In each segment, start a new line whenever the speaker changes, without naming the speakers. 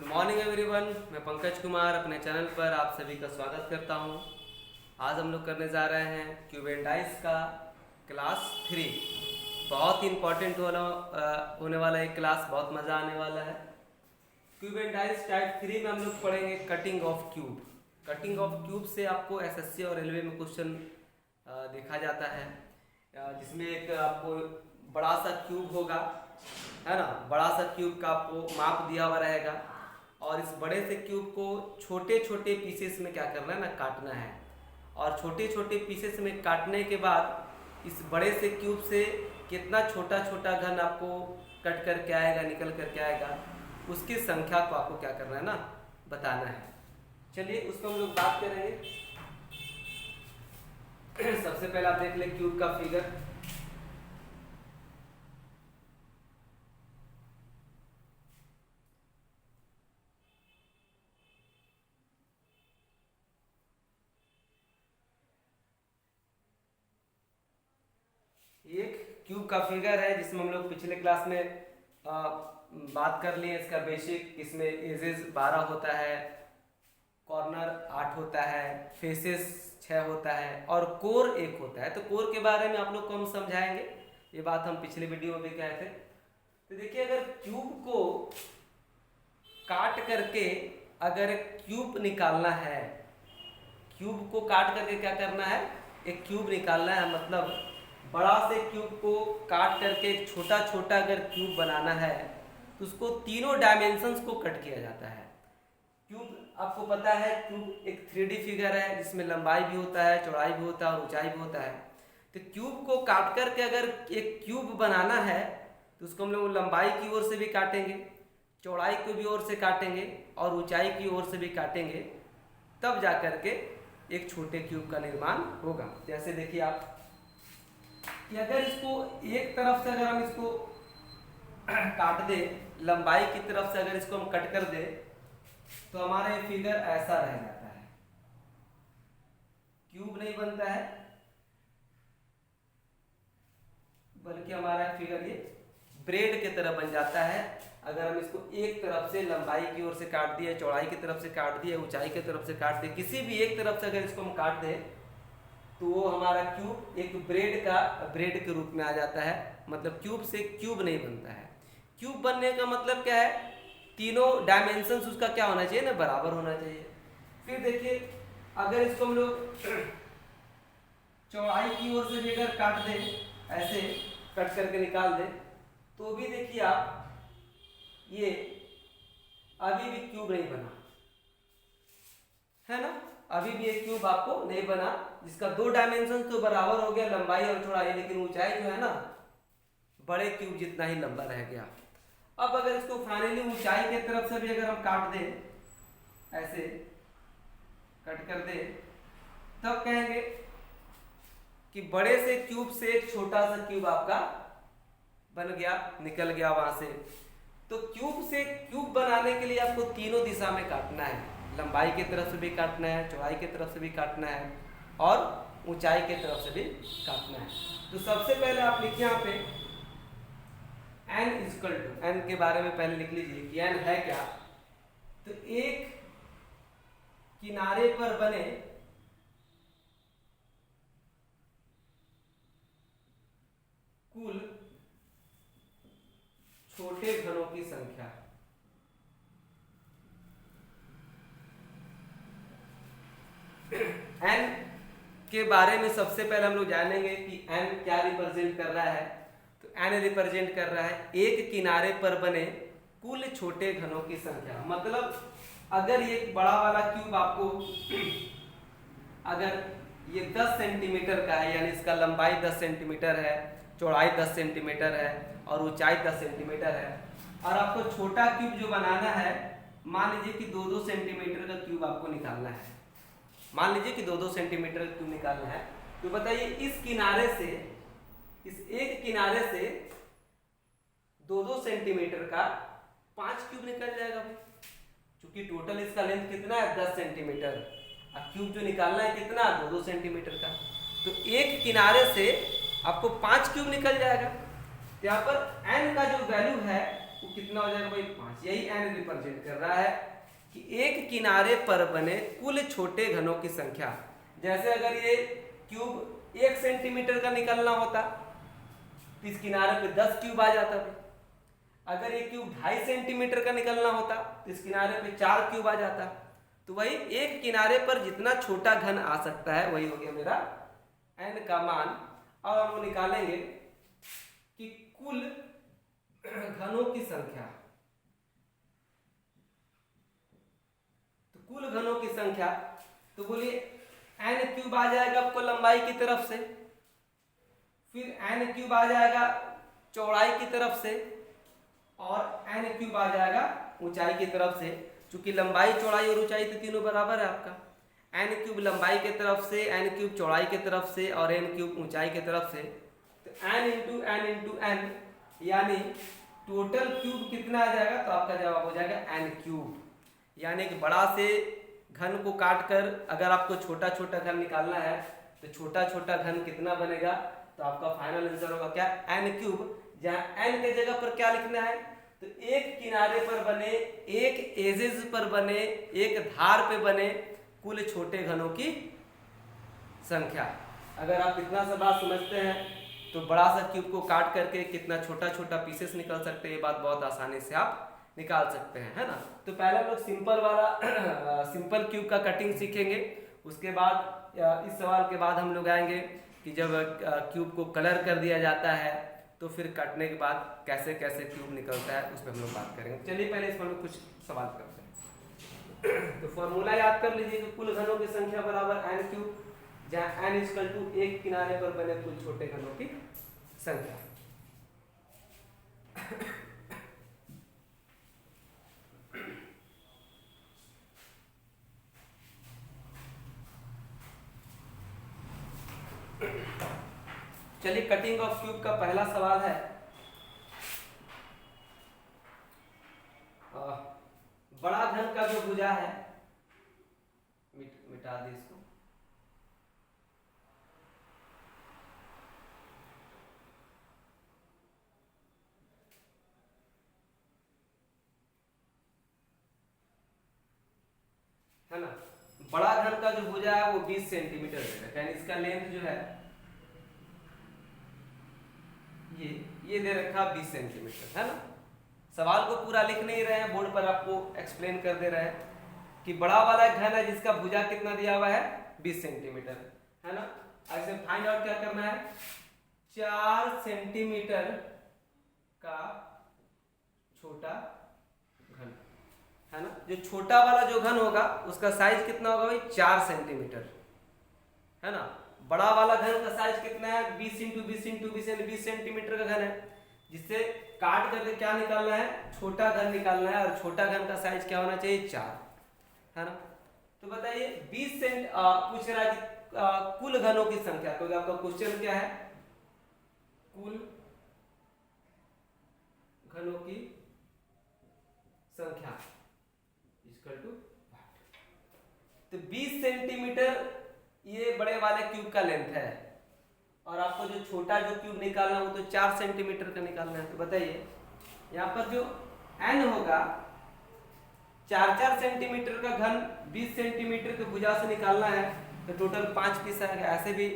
Morning everyone, मैं पंकज कुमार अपने channel पर आप सभी का स्वागत करता हूं। आज हम लोग करने जा रहे हैं क्यूब एंड डाइस का क्लास 3। बहुत ही इम्पोर्टेंट होने वाला एक क्लास, बहुत मज़ा आने वाला है। क्यूब एंड डाइस टाइप 3 में हम लोग पढ़ेंगे cutting of cube. Cutting of cube से आपको एसएससी और रेलवे में क्वेश्चन देखा जाता है, जिसमें एक आपको बड़ा सा क्यूब होगा, है ना। बड़ा सा क्यूब का आपको माप दिया हुआ रहेगा और इस बड़े से क्यूब को छोटे छोटे पीसेस में क्या करना है ना, काटना है। और छोटे छोटे पीसेस में काटने के बाद इस बड़े से क्यूब से कितना छोटा छोटा घन आपको कट करके आएगा, निकल करके आएगा, उसकी संख्या को आपको क्या करना है ना, बताना है। चलिए उसको हम लोग बात करेंगे। सबसे पहले आप देख लें क्यूब का फिगर। एक क्यूब का फिगर है जिसमें हम लोग पिछले क्लास में बात कर लिए इसका बेसिक। इसमें एजेस 12 होता है, कॉर्नर 8 होता है, फेसेस 6 होता है और कोर 1 होता है। तो कोर के बारे में आप लोग को हम समझाएंगे, ये बात हम पिछले वीडियो में भी कहे थे। तो देखिए, अगर क्यूब को काट करके अगर क्यूब निकालना है, क्यूब को काट करके क्या करना है, एक क्यूब निकालना है, मतलब बड़ा से क्यूब को काट करके एक छोटा छोटा अगर क्यूब बनाना है तो उसको तीनों डायमेंशंस को कट किया जाता है। क्यूब आपको पता है, क्यूब एक 3D फिगर है जिसमें लंबाई भी होता है, चौड़ाई भी होता है और ऊंचाई भी होता है। तो क्यूब को काट करके अगर एक क्यूब बनाना है तो उसको हम लोग लंबाई की ओर से भी काटेंगे, चौड़ाई की भी ओर से काटेंगे और ऊंचाई की ओर से भी काटेंगे, तब जा करके एक छोटे क्यूब का निर्माण होगा। जैसे देखिए आप कि अगर इसको एक तरफ से अगर हम इसको काट दे, लंबाई की तरफ से अगर इसको हम कट कर दे तो हमारा ये फिगर ऐसा रह जाता है, क्यूब नहीं बनता है, बल्कि हमारा फिगर ये ब्रेड की तरह बन जाता है। अगर हम इसको एक तरफ से लंबाई की ओर से काट दिए, चौड़ाई की तरफ से काट दिए, ऊंचाई की तरफ से काट दिए, किसी भी एक तरफ से अगर इसको हम काट दें तो वो हमारा क्यूब एक ब्रेड के रूप में आ जाता है। मतलब क्यूब से क्यूब नहीं बनता है। क्यूब बनने का मतलब क्या है, तीनों डायमेंशंस उसका क्या होना चाहिए ना, बराबर होना चाहिए। फिर देखिए, अगर इसको हम लोग चौड़ाई की ओर से भी अगर काट दें, ऐसे कट करके निकाल दें, तो भी देखिए आप ये अभी भी क्यूब नहीं बना है ना, अभी भी एक क्यूब आपको नहीं बना, जिसका दो डायमेंशन तो बराबर हो गया, लंबाई और चौड़ाई, लेकिन ऊंचाई जो है ना बड़े क्यूब जितना ही लंबा रह गया। अब अगर इसको फाइनली ऊंचाई की तरफ से भी अगर हम काट दें, ऐसे कट कर दें, तब कहेंगे कि बड़े से क्यूब से एक छोटा सा क्यूब आपका बन गया, निकल गया वहां से। तो क्यूब से क्यूब बनाने के लिए आपको तीनों दिशा में काटना है, लंबाई की तरफ से भी काटना है, चौड़ाई की तरफ से भी काटना है और ऊंचाई की तरफ से भी काटना है। तो सबसे पहले आप लिखिए यहाँ पे n इक्वल टू, n के बारे में पहले लिख लीजिए कि n है क्या। तो एक किनारे पर बने कुल छोटे घनों की संख्या। n के बारे में सबसे पहले हम लोग जानेंगे कि n क्या रिप्रेजेंट कर रहा है। तो n रिप्रेजेंट कर रहा है एक किनारे पर बने कुल छोटे घनों की संख्या। मतलब अगर ये बड़ा वाला क्यूब आपको अगर ये 10 सेंटीमीटर का है, यानी इसका लंबाई 10 सेंटीमीटर है, चौड़ाई 10 सेंटीमीटर है और ऊंचाई 10 सेंटीमीटर है, और आपको छोटा क्यूब जो बनाना है, मान लीजिए कि 2-2 सेंटीमीटर का क्यूब आपको निकालना है, मान लीजिए कि 2-2 सेंटीमीटर का क्यूब निकालना है, तो बताइए इस किनारे से, इस एक किनारे से 2-2 सेंटीमीटर का 5 क्यूब निकल जाएगा भाई, क्योंकि टोटल इसका लेंथ कितना है, 10 सेंटीमीटर, और क्यूब जो निकालना है कितना, 2-2 सेंटीमीटर का। तो एक किनारे से आपको 5 क्यूब निकल जाएगा। यहाँ पर n का जो वैल्यू है वो कितना हो जाएगा भाई 5। यही n रिप्रेजेंट कर रहा है कि एक किनारे पर बने कुल छोटे घनों की संख्या। जैसे अगर ये क्यूब 1 सेंटीमीटर का निकलना होता तो इस किनारे पे 10 क्यूब आ जाता भाई। अगर ये क्यूब 2.5 सेंटीमीटर का निकलना होता तो इस किनारे पे 4 क्यूब आ जाता। तो वही एक किनारे पर जितना छोटा घन आ सकता है वही हो गया मेरा n का मान। और हम निकालेंगे कि कुल घनों की संख्या। तो कुल घनों की संख्या तो बोलिए n क्यूब आ जाएगा आपको लंबाई की तरफ से, फिर n क्यूब आ जाएगा चौड़ाई की तरफ से, और n क्यूब आ जाएगा ऊंचाई की तरफ से। चूंकि लंबाई चौड़ाई और ऊंचाई तो तीनों बराबर है आपका, n क्यूब लंबाई के तरफ से, n क्यूब चौड़ाई के तरफ से और n क्यूब ऊंचाई के तरफ से। तो n into n into n यानी टोटल क्यूब कितना आ जाएगा, तो आपका जवाब हो जाएगा n क्यूब। यानी कि बड़ा से घन को काट कर अगर आपको छोटा छोटा घन निकालना है तो छोटा छोटा घन कितना बनेगा, तो आपका फाइनल आंसर होगा क्या n क्यूब। जहाँ n के जगह पर क्या लिखना है, तो एक किनारे पर बने, एक एजेस पर बने, एक धार पे बने कुल छोटे घनों की संख्या। अगर आप इतना सा बात समझते हैं तो बड़ा सा क्यूब को काट करके कितना छोटा छोटा पीसेस निकल सकते हैं, ये बात बहुत आसानी से आप निकाल सकते हैं, है ना। तो पहले हम लोग सिंपल वाला सिंपल क्यूब का कटिंग सीखेंगे। उसके बाद इस सवाल के बाद हम लोग आएंगे कि जब क्यूब को कलर कर दिया जाता है तो फिर कटने के बाद कैसे कैसे क्यूब निकलता है उस पर हम लोग बात करेंगे। चलिए पहले इस पर हम लोग कुछ सवाल करते हैं। तो फॉर्मूला याद कर लीजिए कि कुल घनों की संख्या बराबर n क्यूब, जहाँ n इक्वल टू एक किनारे पर बने कुल छोटे घनों की संख्या। चलिए कटिंग ऑफ क्यूब का पहला सवाल है। बड़ा घन का जो भुजा है, मिटा दी इसको। है ना, बड़ा घन का जो भुजा है वो 20 सेंटीमीटर है, यानी इसका लेंथ जो है ये दे रखा 20 सेंटीमीटर, है ना। सवाल को पूरा लिख नहीं रहे हैं, बोर्ड पर आपको एक्सप्लेन कर दे रहे हैं कि बड़ा वाला घन है जिसका भुजा कितना दिया हुआ है 20 सेंटीमीटर, है ना। ऐसे फाइंड आउट क्या करना है, 4 सेंटीमीटर का छोटा घन, है ना। जो छोटा वाला जो घन होगा उसका साइज कितना होगा भाई 4 सेंटीमीटर, है ना। बड़ा वाला घन का साइज कितना है 20 इंटू 20 इंटू 20 यानी 20 सेंटीमीटर का घन है, जिससे काट करके क्या निकालना है, छोटा घन निकालना है। और छोटा घन का साइज क्या होना चाहिए 4, है ना। तो बताइए 20 सेंट पूछ रहा है कि कुल घनों की संख्या। तो आपका क्वेश्चन क्या है, कुल घनों की संख्या इक्वल टू। तो 20 सेंटीमीटर ये बड़े वाले क्यूब का लेंथ है, और आपको जो छोटा जो क्यूब निकालना है वो तो 4 सेंटीमीटर का निकालना है। तो बताइए यहाँ पर जो n होगा 4-4 सेंटीमीटर का घन 20 सेंटीमीटर के भुजा से निकालना है तो टोटल 5 पीस आएगा। ऐसे भी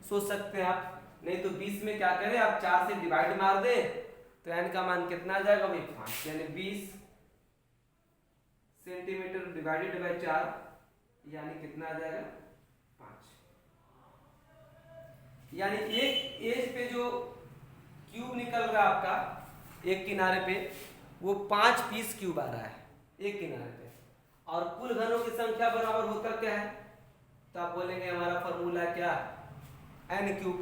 सोच सकते हैं आप, नहीं तो 20 में क्या करें आप 4 से डिवाइड मार दे तो n का मान कितना आ जाएगा भाई 5, यानी 20 सेंटीमीटर डिवाइडेड बाई 4 यानी कितना आ जाएगा 5। यानी एक एज पे जो क्यूब निकल रहा है आपका एक किनारे पे वो 5 पीस क्यूब आ रहा है एक किनारे पे, और कुल घनों की संख्या बराबर होता क्या है, तो आप बोलेंगे हमारा फॉर्मूला क्या n क्यूब,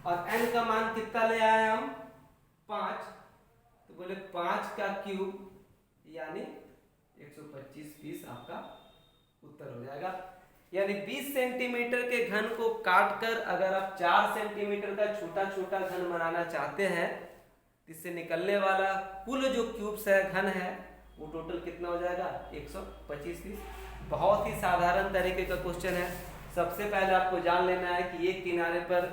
और n का मान कितना ले आए हम 5, तो बोले 5 का क्यूब यानी 125 पीस आपका उत्तर हो जाएगा। यानी 20 सेंटीमीटर के घन को काटकर अगर आप 4 सेंटीमीटर का छोटा छोटा घन बनाना चाहते हैं, इससे निकलने वाला कुल जो क्यूब्स है घन है वो टोटल कितना हो जाएगा 125 पीस। बहुत ही साधारण तरीके का क्वेश्चन है। सबसे पहले आपको जान लेना है कि एक किनारे पर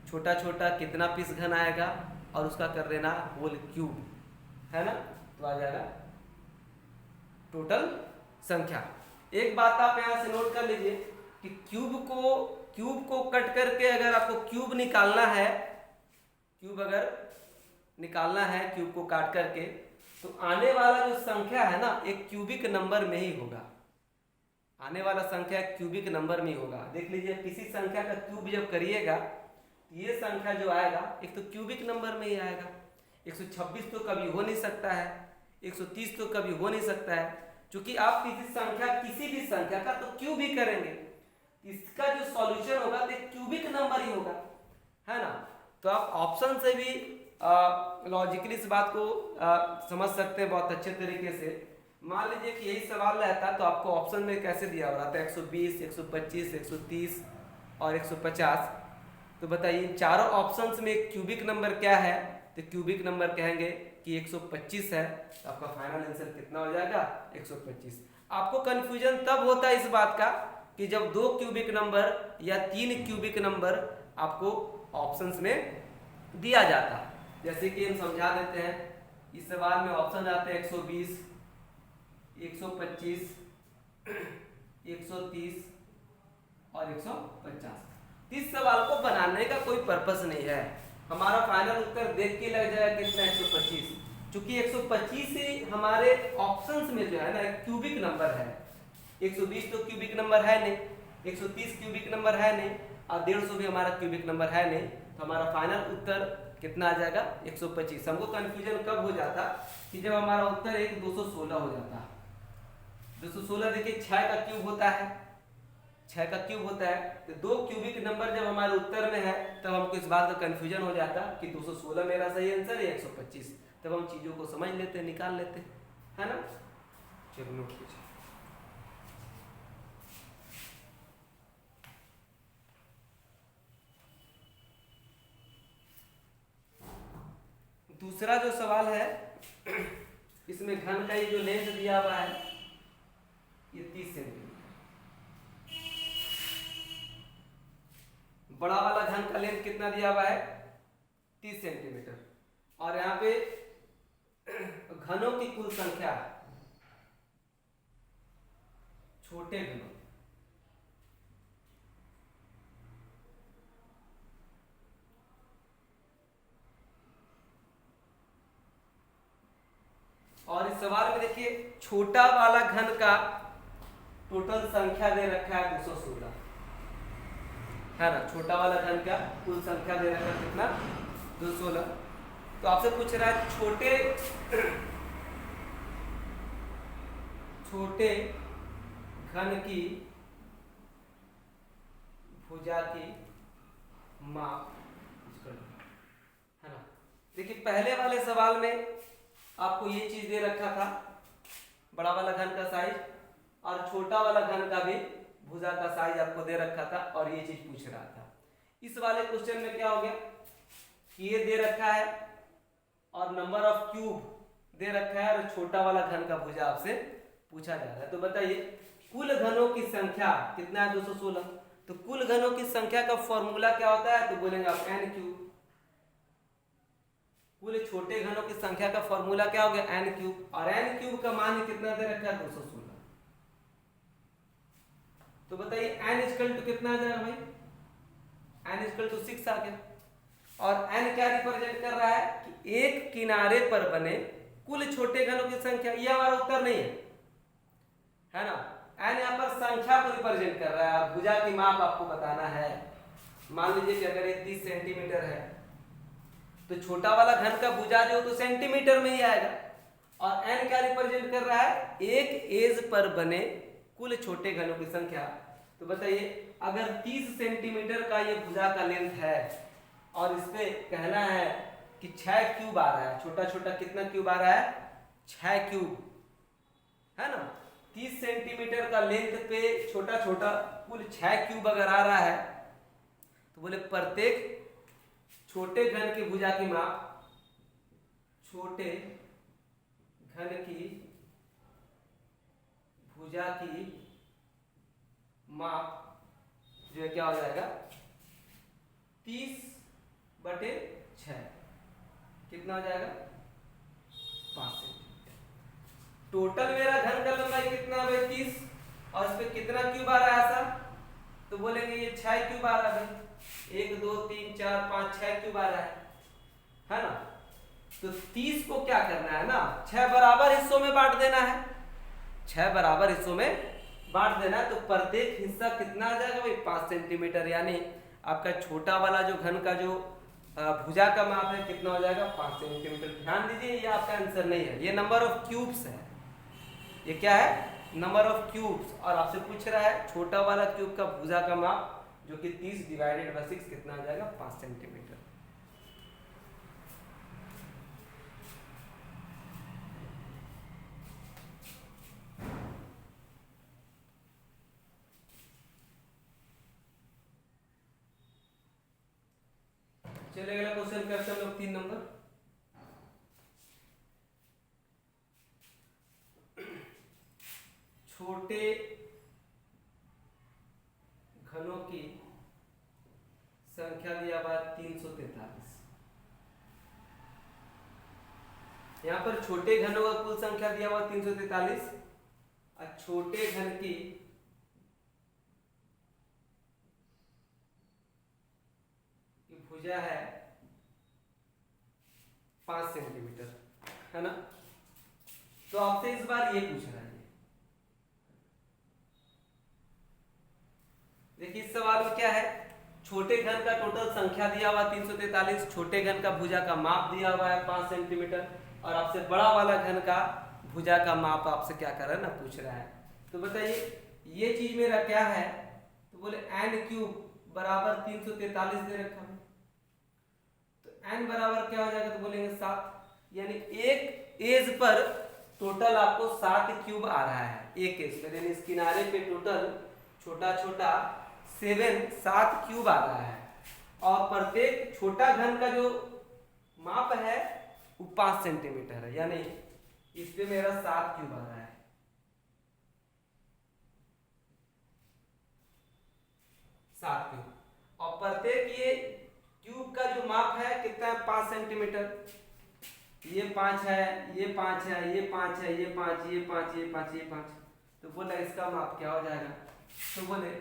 छोटा छोटा कितना पीस घन आएगा और उसका कर देना होल क्यूब। है ना, तो आ जाएगा टोटल संख्या। एक बात आप यहां से नोट कर लीजिए कि क्यूब को कट करके अगर आपको क्यूब निकालना है, क्यूब अगर निकालना है क्यूब को काट करके, तो आने वाला जो संख्या है ना एक क्यूबिक नंबर में ही होगा। आने वाला संख्या क्यूबिक नंबर में ही होगा। देख लीजिए किसी संख्या का क्यूब जब करिएगा तो ये संख्या जो आएगा एक तो क्यूबिक नंबर में ही आएगा। 126 तो कभी हो नहीं सकता है, 130 तो कभी हो नहीं सकता है, क्योंकि आप किसी भी संख्या का तो क्यूब ही करेंगे, इसका जो सॉल्यूशन होगा तो क्यूबिक नंबर ही होगा, है ना। तो आप ऑप्शन से भी लॉजिकली इस बात को समझ सकते हैं बहुत अच्छे तरीके से। मान लीजिए कि यही सवाल रहता तो आपको ऑप्शन में कैसे दिया हुआ था 120, 125, 130 और 150, तो बताइए चारों ऑप्शंस में क्यूबिक नंबर क्या है, तो क्यूबिक नंबर कहेंगे कि 125 है, तो आपका फाइनल आंसर कितना हो जाएगा 125। आपको कंफ्यूजन तब होता है इस बात का कि जब 2 क्यूबिक नंबर या 3 क्यूबिक नंबर आपको ऑप्शंस में दिया जाता है। जैसे कि हम समझा देते हैं, इस सवाल में ऑप्शन आते हैं 120, 125, 130 और 150। इस सवाल को बनाने का कोई पर्पस नहीं है, हमारा फाइनल उत्तर देख के लग जाएगा कितना 125, क्योंकि 125 से हमारे ऑप्शंस में जो है ना एक क्यूबिक नंबर है। 120 तो क्यूबिक नंबर है नहीं, 130 क्यूबिक नंबर है नहीं, और 150 भी हमारा क्यूबिक नंबर है नहीं, तो हमारा फाइनल उत्तर कितना आ जाएगा 125। हमको कंफ्यूजन कब हो जाता कि जब हमारा उत्तर एक 216 हो जाता। 216 देखिए 6 का क्यूब होता है, 6 का क्यूब होता है, तो 2 क्यूबिक नंबर जब हमारे उत्तर में है तब हमको इस बात का कंफ्यूजन हो जाता कि 216 मेरा सही आंसर है 125, तब हम चीजों को समझ लेते निकाल लेते, है ना। चलो नोट कीजिए। दूसरा जो सवाल है इसमें घन का ये जो लेंथ दिया हुआ है ये 30 सेंटीमीटर, बड़ा वाला घन का लेंथ कितना दिया हुआ है 30 सेंटीमीटर, और यहाँ पे घनों की कुल संख्या, छोटे घनों, और इस सवाल में देखिए छोटा वाला घन का टोटल संख्या दे रखा है 216, है ना। छोटा वाला घन का कुल संख्या दे रखा है कितना 216। तो आपसे पूछ रहा है छोटे घन की भुजा की माप, है ना। देखिए पहले वाले सवाल में आपको ये चीज दे रखा था, बड़ा वाला घन का साइज और छोटा वाला घन का भी भुजा का साइज आपको दे रखा था, और ये चीज पूछ रहा था। इस वाले क्वेश्चन में क्या हो गया कि ये दे रखा है और नंबर ऑफ क्यूब दे रखा है, और छोटा वाला घन का भुजा आपसे पूछा जा रहा है। तो बताइए कुल घनों की संख्या कितना है 216, तो कुल घनों की संख्या का फॉर्मूला क्या होता है, तो बोलेंगे आप n क्यूब। कुल छोटे घनों की संख्या का फॉर्मूला क्या हो गया n क्यूब, और n क्यूब का मान कितना दे रखा है 216। तो बताइए n इक्वल टू कितना आ जाएगा भाई, n इक्वल टू 6 आ गया, और n क्या रिप्रेजेंट कर रहा है कि एक किनारे पर बने कुल छोटे घनों की संख्या। यह हमारा उत्तर नहीं है ना, n यहाँ पर संख्या को रिप्रेजेंट कर रहा है, और भुजा की माप आपको बताना है। मान लीजिए कि अगर ये 30 सेंटीमीटर है तो छोटा वाला घन का भुजा जो तो सेंटीमीटर में ही आएगा, और n क्या रिप्रेजेंट कर रहा है एक एज पर बने कुल छोटे घनों की संख्या। तो बताइए अगर 30 सेंटीमीटर का ये भुजा का लेंथ है और इस पे कहना है कि 6 क्यूब आ रहा है, छोटा छोटा कितना क्यूब आ रहा है 6 क्यूब, है ना। 30 सेंटीमीटर का लेंथ पे छोटा छोटा कुल 6 क्यूब अगर आ रहा है, तो बोले प्रत्येक छोटे घन की भुजा की माप, छोटे घन की भुजा की माप जो है क्या हो जाएगा 30/6, कितना हो जाएगा 5। टोटल मेरा घन का लंबाई कितना है भाई 30, और इस पे कितना क्यूब आ रहा है ऐसा, तो बोलेंगे ये 6 क्यूब आ रहा है भाई, 1 2 3 4 5 6 क्यूब आ रहा है ना। तो 30 को क्या करना है ना, 6 बराबर हिस्सों में बांट देना है, 6 बराबर हिस्सों में बांट देना है। तो प्रत्येक हिस्सा कितना आ जाएगा भाई 5 सेंटीमीटर, यानी आपका छोटा वाला जो घन का जो भुजा का माप है कितना हो जाएगा 5 सेंटीमीटर। ध्यान दीजिए ये आपका आंसर नहीं है, ये नंबर ऑफ क्यूब्स है, ये क्या है नंबर ऑफ क्यूब्स, और आपसे पूछ रहा है छोटा वाला क्यूब का भुजा का माप जो कि 30 डिवाइडेड बाय 6 कितना आ जाएगा 5 सेंटीमीटर। चलिए अगला क्वेश्चन करते हैं हम लोग 3 नंबर। छोटे घनों की संख्या दिया हुआ 343। यहां पर छोटे घनों का कुल संख्या दिया हुआ 343 और छोटे घन की भुजा है 5 सेंटीमीटर, है ना। तो आपसे इस बार ये पूछ रहा है, देखिए इस सवाल में क्या है, छोटे घन का टोटल संख्या दिया हुआ 343, छोटे घन का भुजा का माप दिया हुआ है 5 सेंटीमीटर, और आपसे बड़ा वाला घन का भुजा का माप आपसे क्या कर रहा है ना पूछ रहा है। तो बताइए ये चीज मेरा क्या है, तो बोले n क्यूब बराबर 343 दे रखा है, तो n बराबर क्या हो जाएगा, तो बोलेंगे 7, यानी एक एज पर टोटल आपको 7 क्यूब आ रहा है एक एज पर, यानी इस किनारे पे टोटल छोटा छोटा 7 क्यूब आ रहा है, और प्रत्येक छोटा घन का जो माप है वो 5 सेंटीमीटर है, यानी इस पे मेरा 7 क्यूब आ रहा है। और प्रत्येक ये क्यूब का जो माप है कितना है 5 सेंटीमीटर, ये 5 है, ये 5 है, ये 5 है, ये 5, ये 5, ये 5, ये 5, तो बोला इसका माप क्या हो जाएगा, तो बोले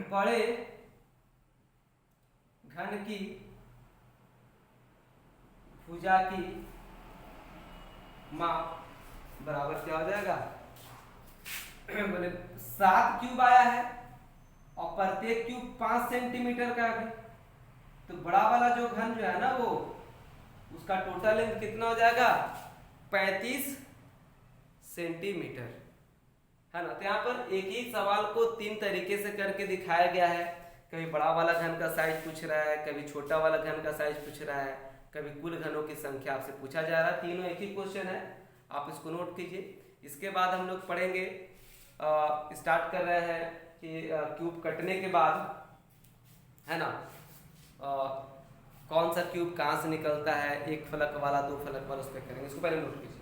बड़े घन की भुजा की माप बराबर क्या हो जाएगा, बोले 7 क्यूब आया है और प्रत्येक क्यूब 5 सेंटीमीटर का है, तो बड़ा वाला जो घन जो है ना वो उसका टोटल लेंथ कितना हो जाएगा 35 सेंटीमीटर, है ना। तो यहाँ पर एक ही सवाल को 3 तरीके से करके दिखाया गया है, कभी बड़ा वाला घन का साइज पूछ रहा है, कभी छोटा वाला घन का साइज पूछ रहा है, कभी कुल घनों की संख्या आपसे पूछा जा रहा है। तीनों एक ही क्वेश्चन है, आप इसको नोट कीजिए। इसके बाद हम लोग पढ़ेंगे, स्टार्ट कर रहे हैं कि क्यूब कटने के बाद, है ना, कौन सा क्यूब कहाँ से निकलता है, 1 फलक वाला 2 फलक वाला, उस पर करेंगे, इसको पहले नोट कीजिए।